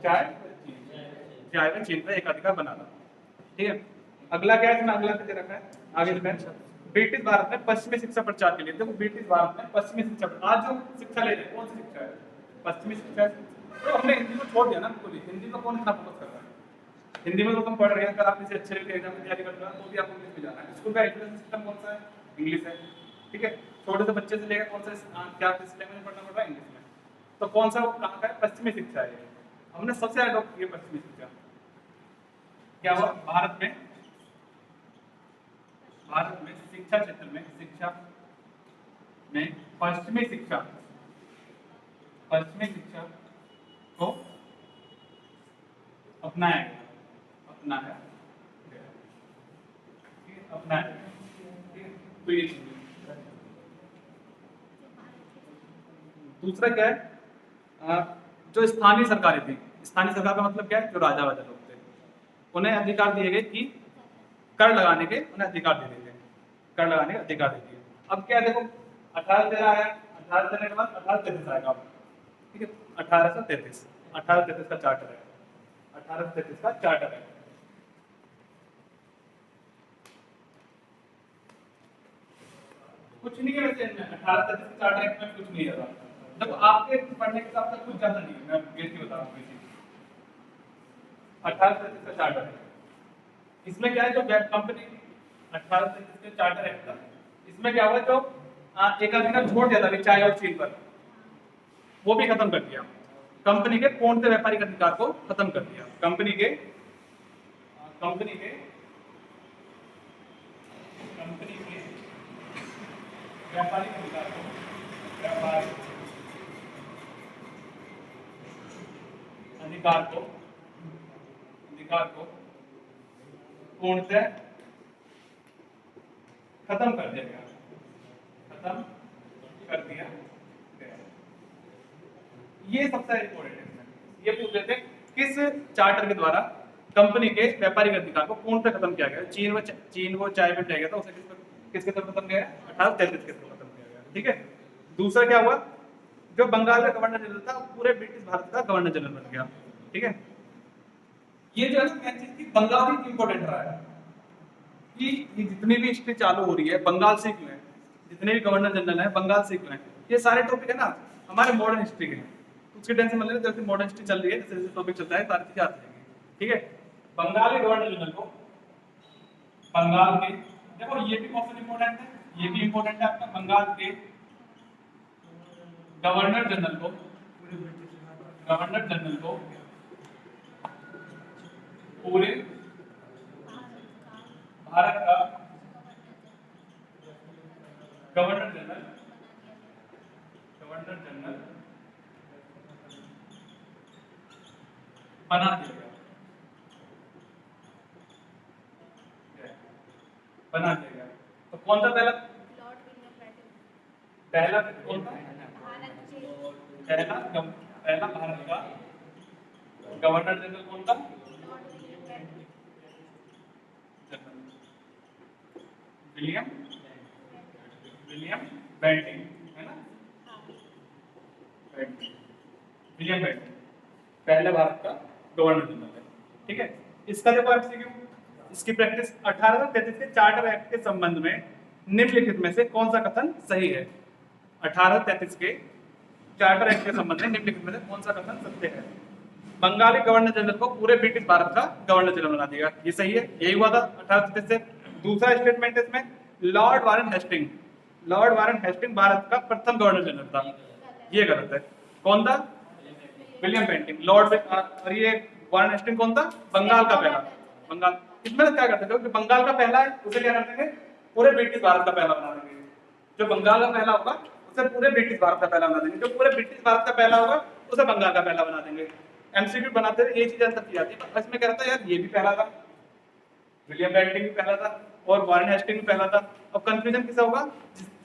चाय व चीन का एकाधिकार बना रहा, ठीक है। अगला क्या है, इसमें अगला दे रखा है आगे इसमें, ब्रिटिश भारत में पश्चिमी शिक्षा प्रचार के लिए। देखो ब्रिटिश भारत में पश्चिमी शिक्षा, आज जो शिक्षा ले रहे हैं कौन सी शिक्षा है? पश्चिमी शिक्षा है। तो हमने हिंदी को छोड़ दिया ना बिल्कुल ही, हिंदी को कौन इतना फोकस कर रहा है? हिंदी में तो तुम पढ़ रहे हैं, अगर आप किसी अच्छे एग्जाम की तैयारी कर रहे हो तो भी आपको इंग्लिश में जाना है। स्कूल का एजुकेशन सिस्टम कौन सा है? इंग्लिश है, ठीक है। छोटे से बच्चे से लेकर कौन सा क्या किस लैंग्वेज में पढ़ना पड़ रहा है? इंग्लिश में। तो कौन सा वो कहाँ का है? पश्चिमी शिक्षा है। हमने सबसे अडॉप्ट किया पश्चिमी शिक्षा। क्या हुआ भारत में शिक्षा क्षेत्र में, शिक्षा में पश्चिमी शिक्षा को अपनाया गया, ठीक है। तो ये दूसरा क्या है, जो स्थानीय सरकारें थी, स्थानीय सरकार का मतलब क्या है, जो राजा वाजा लोग थे, उन्हें अधिकार दिए गए कि कर लगाने के, उन्हें अधिकार दे दिए, कर लगाने के अधिकार दे दिए। अब क्या देखो 1813 आया, 1813 के बाद 1833 आएगा, ठीक है। 1833 का चार्टर है, 1833 का चार्टर है। कुछ नहीं है वैसे, 1833 का चार्टर एक्ट में कुछ नहीं है। देखो आपके पढ़ने के हिसाब से कुछ ज्यादा नहीं है, मैं बेसिक बता रहा हूँ। 1833 का चार्टर है, इसमें क्या है, जो वेब कंपनी 1833 के चार्टर एक्ट था, इसमें क्या हुआ, जो एक अधिकार छोड़ दिया था चाय और चीन पर, वो भी खत्म कर दिया। कंपनी के पूर्ण से व्यापारिक अधिकार को खत्म कर दिया। कंपनी के व्यापारिक अधिकार को पूर्णतः खत्म कर दिया गया, खत्म कर दिया गया। ये सबसे इंपॉर्टेंट है। ये पूछ लेते हैं किस चार्टर के द्वारा कंपनी के व्यापारिक अधिकार को पूर्णतः खत्म किया गया। चीन वो चाय पे रह गया था, उसे किसके तरफ खत्म किया गया? 1833 के तरफ खत्म किया गया। ठीक है। दूसरा क्या हुआ, जो बंगाल का गवर्नर जनरल था पूरे ब्रिटिश भारत का गवर्नर जनरल बन गया। ठीक है। ये जो है ना मेन चीज थी, बंगाल ही इंपॉर्टेंट रहा है कि ये जितनी भी हिस्ट्री चालू हो रही है बंगाल से क्यों है, जितने भी गवर्नर जनरल है बंगाल से क्यों है, ये सारे टॉपिक है ना हमारे मॉडर्न हिस्ट्री के। उसकी टेंशन मत लेना, जैसे मॉडर्न हिस्ट्री चल रही है जैसे जैसे टॉपिक चलता है सारी चीजें आती रहेंगी। ठीक है। बंगाल के गवर्नर जनरल को, बंगाल के, देखो ये भी क्वेश्चन इंपॉर्टेंट है, ये भी इंपॉर्टेंट है आपका, बंगाल के गवर्नर जनरल को, गवर्नर जनरल को पूरे भारत का गवर्नर जनरल, गवर्नर जनरल बना दिया गया, बना दिया गया। तो कौन सा पहला, लॉर्ड विलियम बेंटिंक। पहला कौन था? भारत के पहला भारत का गवर्नर जनरल कौन था? Lord William Bentinck. William William Bentinck, है ना? बेंटिंक, विलियम बेंटिंक पहले भारत का गवर्नर जनरल है। ठीक है। इसका देखो एमसीक्यू, इसकी प्रैक्टिस 1833 के चार्टर एक्ट के संबंध में निम्नलिखित में से कौन सा कथन सही है? 1833 के चार्टर एक्ट के संबंध में निम्नलिखित में से कौन सा कथन सत्य है? बंगाली गवर्नर जनरल को पूरे ब्रिटिश भारत का गवर्नर जनरल बना देगा, ये सही है, यही हुआ था 1833 से। दूसरा स्टेटमेंट इसमें, lord Warren Hastings, lord Warren Hastings Bharat का प्रथम गवर्नर जनरल था, ये गलत है। कौन था? William Bentinck. लॉर्ड और ये वारन हेस्टिंग कौन था? बंगाल का पहला। बंगाल, इसमें क्या करते थे कि बंगाल का पहला है उसे क्या कर देंगे? पूरे ब्रिटिश भारत का पहला बना देंगे। जो बंगाल का पहला होगा उसे पूरे ब्रिटिश भारत का पहला बना देंगे, जो पूरे ब्रिटिश भारत का पहला होगा उसे बंगाल का पहला बना देंगे। एमसीक्यू बनाते हुए ये चीज आंसर की जाती है, पर इसमें क्या रहता है यार, ये भी पहला था, विलियम बेंटिंक भी पहला था और वारन हेस्टिंग भी पहला था। अब कंफ्यूजन किससे होगा?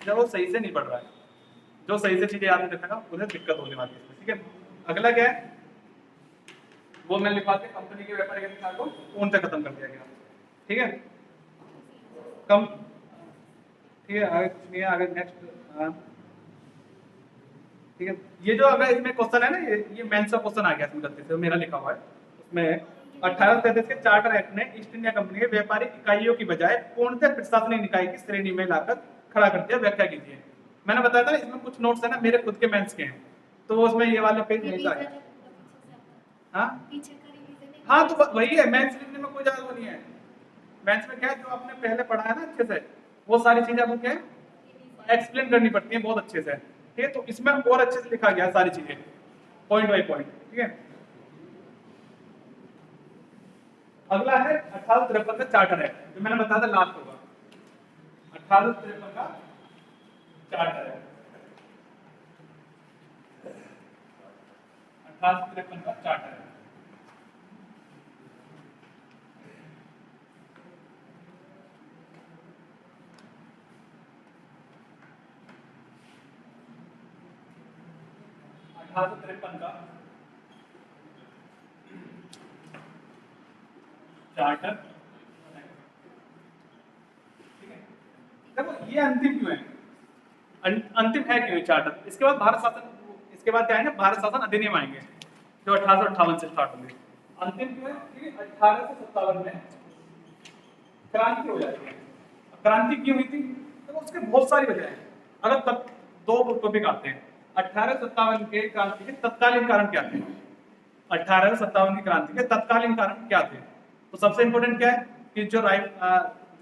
जब वो सही से नहीं पढ़ रहा है, जो सही से चीजें याद नहीं रखेगा उन्हें दिक्कत होने वाली है। ठीक है। अगला क्या है वो मैं लिखवा के, कंपनी के व्यापारिक अधिकार को पूर्णतः खत्म कर दिया गया। ठीक है। कम, ठीक है, आगे कुछ नहीं है, आगे नेक्स्ट। ठीक है। ये जो अगर इसमें क्वेश्चन है ना, ये मेंस का क्वेश्चन आ गया इसमें गलती से, मेरा लिखा हुआ है उसमें। 1833 के चार्टर एक्ट ने ईस्ट इंडिया कंपनी के व्यापारिक इकाइयों की बजाय पूर्णतः प्रशासनिक निकाय की श्रेणी में लाकर खड़ा कर दिया। व्याख्या कीजिए। मैंने बताया था इसमें कुछ नोट्स है ना मेरे खुद के मेंस के हैं, तो उसमें ये वाला पेज नहीं था। हाँ पीछे का रिवीजन है। हाँ, तो वही है, मेंस लिखने में कोई ज्यादा वो नहीं है। मेंस में क्या है, जो आपने पहले पढ़ा है ना अच्छे से, वो सारी चीजें आपको क्या है एक्सप्लेन करनी पड़ती है बहुत अच्छे से। ठीक है। तो इसमें और अच्छे से लिखा गया सारी चीजें पॉइंट बाय पॉइंट। ठीक है। अगला है 1853 का चार्टर है, जो मैंने बताया था लास्ट होगा। 1853 का चार्टर है, 1853 का चार्टर है। का चार्टर। ठीक है। देखो ये अंतिम क्यों है, अंतिम है क्यों चार्टर? इसके बाद भारत शासन, इसके बाद क्या है ना, भारत शासन अधिनियम आएंगे जो 1858 से स्टार्ट होंगे। अंतिम क्यों है? क्योंकि 1857 में क्रांति हो जाती है। क्रांति क्यों हुई थी? तो उसके बहुत सारी वजह है। अगर तब दो टॉपिक आते हैं, 1857 के क्रांति के तत्कालीन कारण क्या थे? 1857 की क्रांति के तत्कालीन कारण क्या थे? तो सबसे इंपॉर्टेंट क्या है कि जो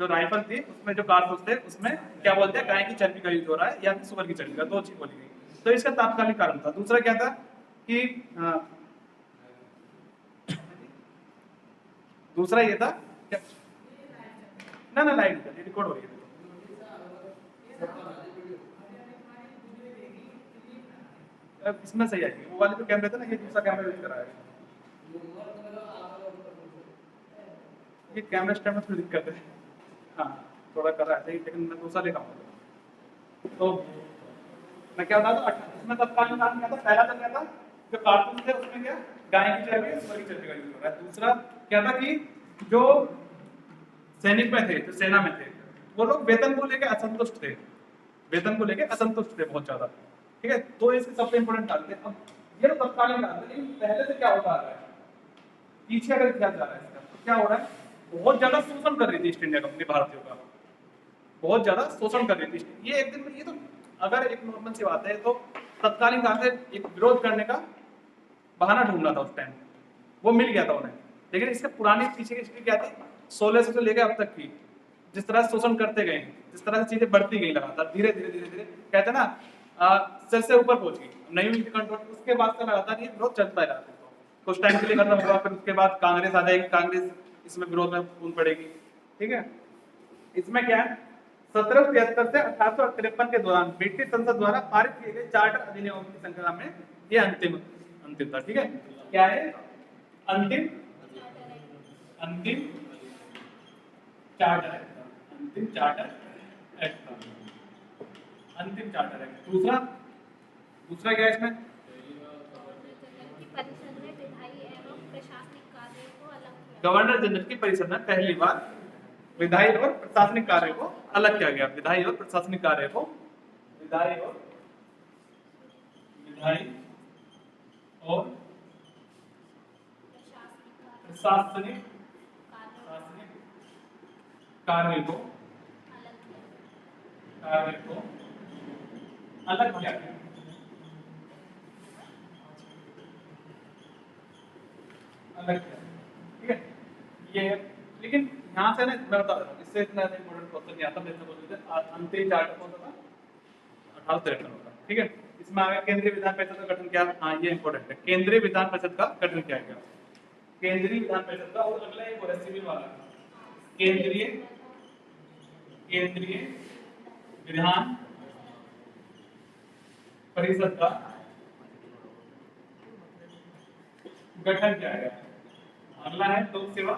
राइफल थी उसमें जो कारतूस थे उसमें क्या बोलते हैं, गाय की चर्बी का यूज हो रहा है या फिर सुअर की चर्बी का, दो चीज बोली गई। तो इसका तात्कालिक कारण था। दूसरा क्या था कि दूसरा ये था क्या? ना लाइट रिकॉर्ड हो रही है। इसमें सही आएगी, वो वाले जो कैमरे थे ना, ये दूसरा कैमरा यूज करा है। ये कैमरा स्टैंड में थोड़ी दिक्कत है। हाँ थोड़ा कर रहा है सही, लेकिन मैं दूसरा लेकर आऊँगा। तो मैं क्या बता दूँ, इसमें तत्कालीन काम क्या था, पहला तो क्या था जो कारतूस थे उसमें क्या गाय की चर्बी सुअर की चर्बी का यूज हो रहा है। दूसरा क्या था कि जो सैनिक में थे, जो सेना में थे, वो लोग वेतन को लेकर असंतुष्ट थे, वेतन को लेकर असंतुष्ट थे बहुत ज्यादा। ठीक है, तो इसके सबसे इंपोर्टेंट डालते हैं। अब ये तो तत्कालीन डालते हैं, लेकिन पहले से क्या होता आ रहा है, पीछे अगर क्या जा रहा है इसका, तो क्या हो रहा है, बहुत ज्यादा शोषण कर रही थी ईस्ट इंडिया कंपनी भारतीयों का, बहुत ज्यादा शोषण कर रही थी। ये एक दिन में, ये तो अगर एक नॉर्मल सी बात है, तो तत्कालीन काल से एक विरोध करने का बहाना ढूंढना था उस टाइम, वो मिल गया था उन्हें। लेकिन इसके पुरानी पीछे की हिस्ट्री क्या थी, 1600 से लेकर अब तक की, जिस तरह से शोषण करते गए, जिस तरह से चीजें बढ़ती गई लगातार, धीरे धीरे धीरे धीरे कहते हैं ना सिर से ऊपर पहुंच गई, नहीं हुई कंट्रोल। उसके बाद से लगातार ये विरोध चलता रहा, कुछ टाइम के लिए खत्म हुआ, फिर उसके बाद कांग्रेस आ जाएगी, कांग्रेस इसमें विरोध में कूद पड़ेगी। ठीक है, इसमें क्या है, 1773 से 1853 के दौरान ब्रिटिश संसद द्वारा पारित किए गए चार्टर अधिनियम की संख्या में ये अंतिम अंतिम था। ठीक है, क्या है, अंतिम अंतिम चार्टर एक्ट था, अंतिम चार्टर एक्ट था, अंतिम चार्टर एक्ट। दूसरा दूसरा क्या है इसमें, गवर्नर जनरल की परिषद में पहली बार विधायी और प्रशासनिक कार्य को अलग किया गया, विधायी और प्रशासनिक कार्य को, विधायी और प्रशासनिक कार्य को अलग किया गया। अलग किया, ठीक है, ये है। लेकिन यहाँ से ना मैं बता रहा हूँ, इससे इतना इम्पोर्टेंट क्वेश्चन नहीं आता, जैसे बोलते थे अंतिम चार्टर कौन सा था, 1853 होगा। ठीक है, इसमें आगे केंद्रीय विधान परिषद का गठन क्या, हाँ ये इंपॉर्टेंट है, केंद्रीय विधान परिषद का गठन किया गया, केंद्रीय विधान परिषद का। और अगला एक और सिविल वाला, केंद्रीय केंद्रीय विधान परिषद का गठन किया गया। अगला है लोक सेवा,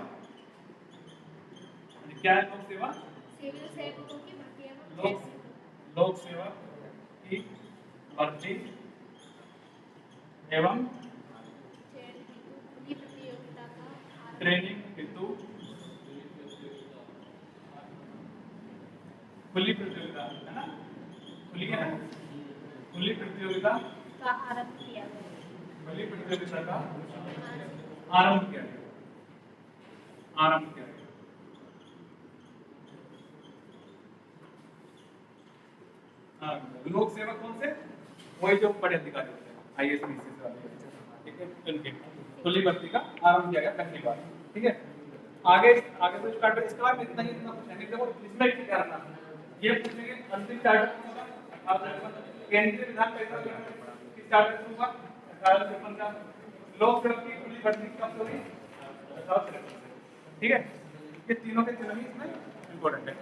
क्या है लोक सेवा, लोक सेवा की भर्ती एवं ट्रेनिंग हेतु खुली प्रतियोगिता, है ना, खुली है ना, खुली प्रतियोगिता का आरंभ किया गया, खुली प्रतियोगिता का आरंभ किया गया, आरंभ किया गया। लोक सेवक कौन से, वही जो बड़े अधिकारी होते हैं, आईएएस पीसीएस वाले, ठीक है, उनके खुली भर्ती का आरंभ किया गया पहली बार। ठीक है, आगे आगे तो स्टार्ट है, इसका इतना ही इतना पूछेंगे। देखो इसमें क्या करना, ये पूछेंगे अंतिम चार्टर, केंद्रीय विधान परिषद किस चार्टर से हुआ, 1853 का। लोक सेवक की खुली भर्ती कब होगी, 1853। ठीक है, ये तीनों के तीनों ही इसमें इंपॉर्टेंट है।